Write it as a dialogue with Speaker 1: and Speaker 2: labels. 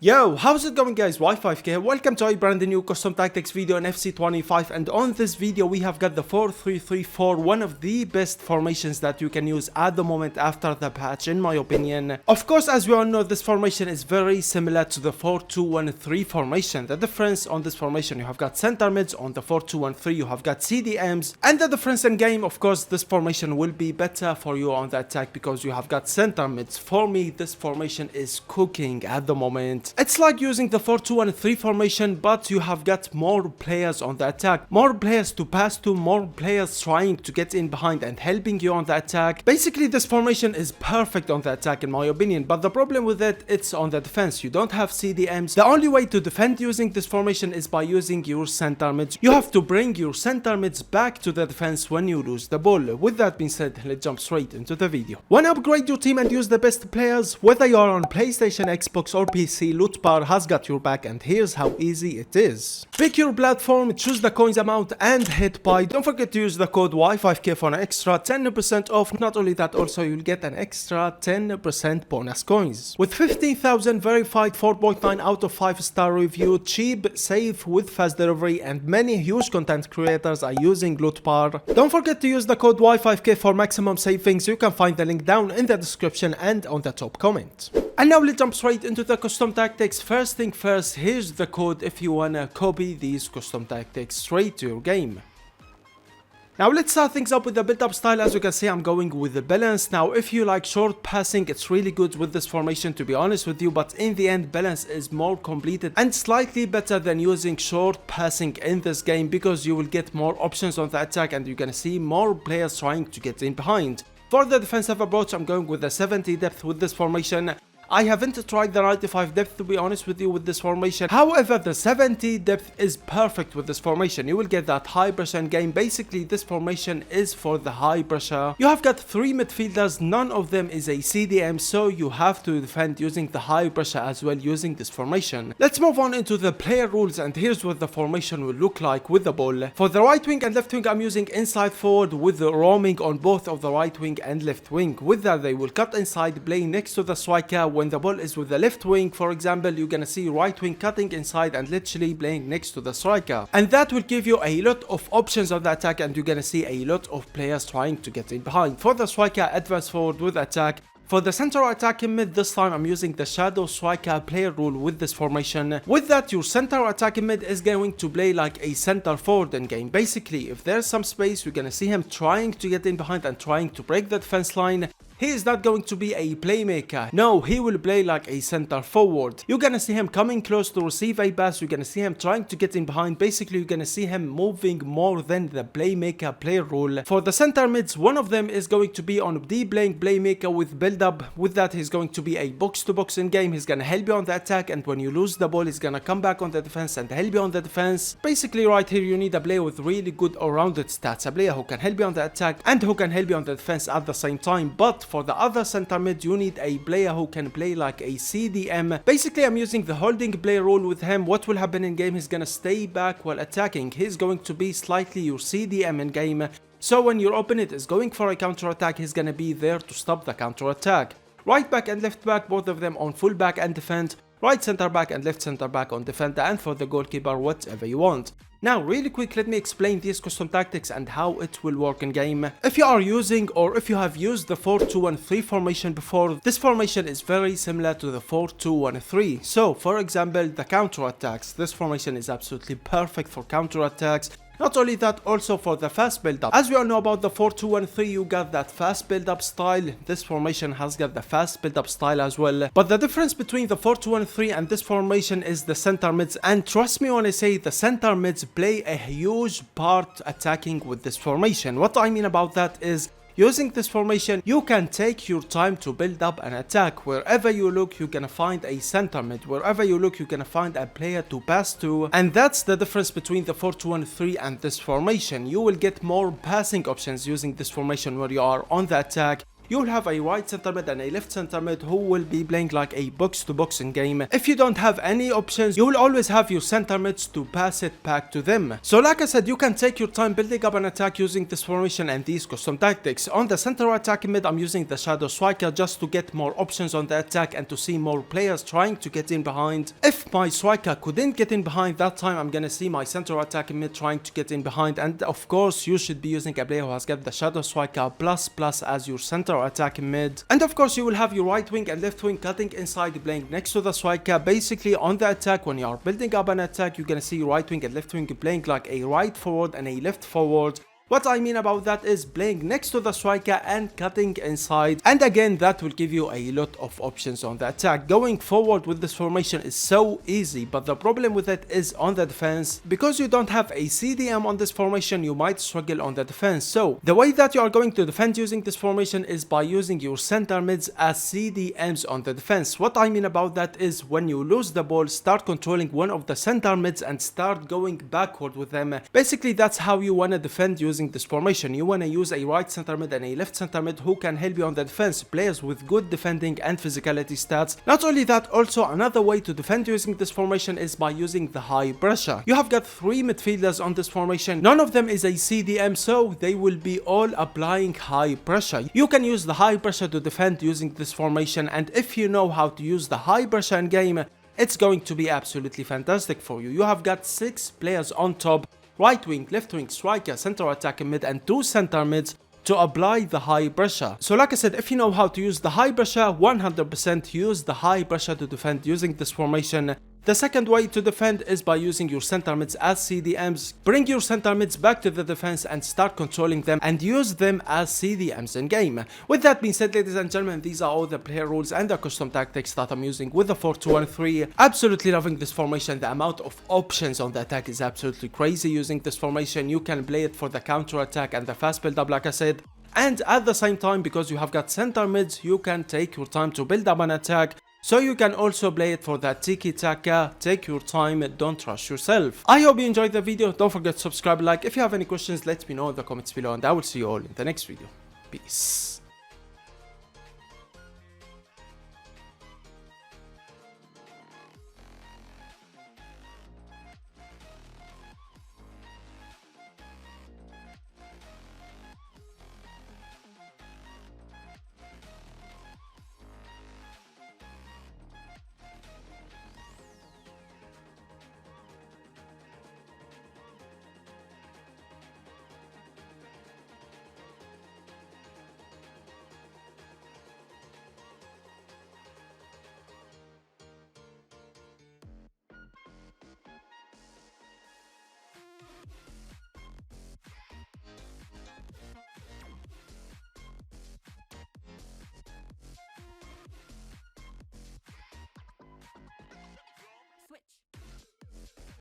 Speaker 1: Yo, how's it going guys? Y5K here. Welcome to a brand new custom tactics video in FC25, and on this video we have got the 4-3-3-4, one of the best formations that you can use at the moment after the patch in my opinion. Of course, as we all know, this formation is very similar to the 4-2-1-3 formation. The difference on this formation, you have got center mids. On the 4-2-1-3 you have got CDMs, and the difference in game, of course, this formation will be better for you on the attack because you have got center mids. For me, this formation is cooking at the moment. It's like using the 4-2-1-3 formation, but you have got more players on the attack, more players to pass to, more players trying to get in behind and helping you on the attack. Basically, this formation is perfect on the attack in my opinion, but the problem with it, it's on the defense. You don't have CDMs. The only way to defend using this formation is by using your center mids. You have to bring your center mids back to the defense when you lose the ball. With that being said, let's jump straight into the video. Wanna upgrade your team and use the best players? Whether you are on PlayStation, Xbox or PC, Loot Bar has got your back, and here's how easy it is. Pick your platform, choose the coins amount and hit buy. Don't forget to use the code Y5K for an extra 10% off. Not only that, also you'll get an extra 10% bonus coins. With 15,000 verified 4.9 out of 5-star review, cheap, safe with fast delivery, and many huge content creators are using Loot Bar. Don't forget to use the code Y5K for maximum savings. You can find the link down in the description and on the top comment. And now let's jump straight into the custom tactics. First thing first, here's the code if you wanna copy these custom tactics straight to your game. Now let's start things up with the build-up style. As you can see, I'm going with the balance. Now if you like short passing, it's really good with this formation, to be honest with you, but in the end balance is more completed and slightly better than using short passing in this game, because you will get more options on the attack and you're gonna see more players trying to get in behind. For the defensive approach, I'm going with the 70 depth with this formation. I haven't tried the 95 depth, to be honest with you, with this formation. However, the 70 depth is perfect with this formation. You will get that high pressure in game. Basically, this formation is for the high pressure. You have got 3 midfielders, none of them is a CDM, so you have to defend using the high pressure as well using this formation. Let's move on into the player rules, and here's what the formation will look like with the ball. For the right wing and left wing, I'm using inside forward with the roaming on both of the right wing and left wing. With that, they will cut inside, play next to the striker. When the ball is with the left wing, for example, you're gonna see right wing cutting inside and literally playing next to the striker, and that will give you a lot of options on the attack, and you're gonna see a lot of players trying to get in behind. For the striker, advance forward with attack. For the center attacking mid, this time I'm using the shadow striker player rule with this formation. With that, your center attacking mid is going to play like a center forward in game. Basically, if there's some space, you're gonna see him trying to get in behind and trying to break the defense line. He is not going to be a playmaker. No, he will play like a center forward. You're gonna see him coming close to receive a pass. You're gonna see him trying to get in behind. Basically, you're gonna see him moving more than the playmaker player rule. For the center mids, one of them is going to be on the playing playmaker with build up. With that, he's going to be a box to box in game. He's gonna help you on the attack, and when you lose the ball, he's gonna come back on the defense and help you on the defense. Basically, right here, you need a player with really good all-rounded stats. A player who can help you on the attack and who can help you on the defense at the same time. But for the other center mid, you need a player who can play like a CDM. Basically, I'm using the holding player rule with him. What will happen in game, he's gonna stay back while attacking. He's going to be slightly your CDM in game. So when your opponent is going for a counter attack, he's gonna be there to stop the counter attack. Right back and left back, both of them on full back and defend. Right center back and left center back on defend, and for the goalkeeper, whatever you want. Now, really quick, let me explain these custom tactics and how it will work in game. If you are using, or if you have used the 4-2-1-3 formation before, this formation is very similar to the 4-2-1-3. So, for example, the counter attacks. This formation is absolutely perfect for counter attacks. Not only that, also for the fast build-up. As we all know about the 4-2-1-3, you got that fast build-up style. This formation has got the fast build-up style as well. But the difference between the 4-2-1-3 and this formation is the center mids. And trust me when I say the center mids play a huge part attacking with this formation. What I mean about that is, using this formation, you can take your time to build up an attack. Wherever you look, you're gonna find a center mid. Wherever you look, you're gonna find a player to pass to. And that's the difference between the 4-2-1-3 and this formation. You will get more passing options using this formation where you are on the attack. you will have a right center mid and a left center mid who will be playing like a box to box in game. If you don't have any options, you will always have your center mids to pass it back to them. So like I said, you can take your time building up an attack using this formation and these custom tactics. On the center attack mid, I'm using the shadow striker just to get more options on the attack and to see more players trying to get in behind. If my striker couldn't get in behind that time, I'm gonna see my center attack mid trying to get in behind, and of course you should be using a player who has got the shadow striker plus as your center attack mid. And of course you will have your right wing and left wing cutting inside, playing next to the striker. Basically on the attack, when you are building up an attack, you're gonna see right wing and left wing playing like a right forward and a left forward. What I mean about that is playing next to the striker and cutting inside, and again that will give you a lot of options on the attack. Going forward with this formation is so easy, but the problem with it is on the defense. Because you don't have a CDM on this formation, you might struggle on the defense. So the way that you are going to defend using this formation is by using your center mids as CDMs on the defense. What I mean about that is when you lose the ball, start controlling one of the center mids and start going backward with them. Basically that's how you want to defend using this formation. You want to use a right center mid and a left center mid who can help you on the defense, players with good defending and physicality stats. Not only that, also another way to defend using this formation is by using the high pressure. You have got 3 midfielders on this formation, none of them is a CDM, so they will be all applying high pressure. You can use the high pressure to defend using this formation, and if you know how to use the high pressure in game, it's going to be absolutely fantastic for you. You have got 6 players on top, right wing, left wing, striker, center attack mid, and 2 center mids to apply the high pressure. So like I said, if you know how to use the high pressure, 100% use the high pressure to defend using this formation. The second way to defend is by using your center mids as CDMs. Bring your center mids back to the defense and start controlling them and use them as CDMs in game. With that being said, ladies and gentlemen, these are all the player rules and the custom tactics that I'm using with the 4-2-1-3. Absolutely loving this formation. The amount of options on the attack is absolutely crazy using this formation. You can play it for the counter attack and the fast build up like I said. And at the same time, because you have got center mids, you can take your time to build up an attack. So you can also play it for that tiki-taka. Take your time, don't rush yourself. I hope you enjoyed the video. Don't forget to subscribe, like. If you have any questions, let me know in the comments below, and I will see you all in the next video. Peace.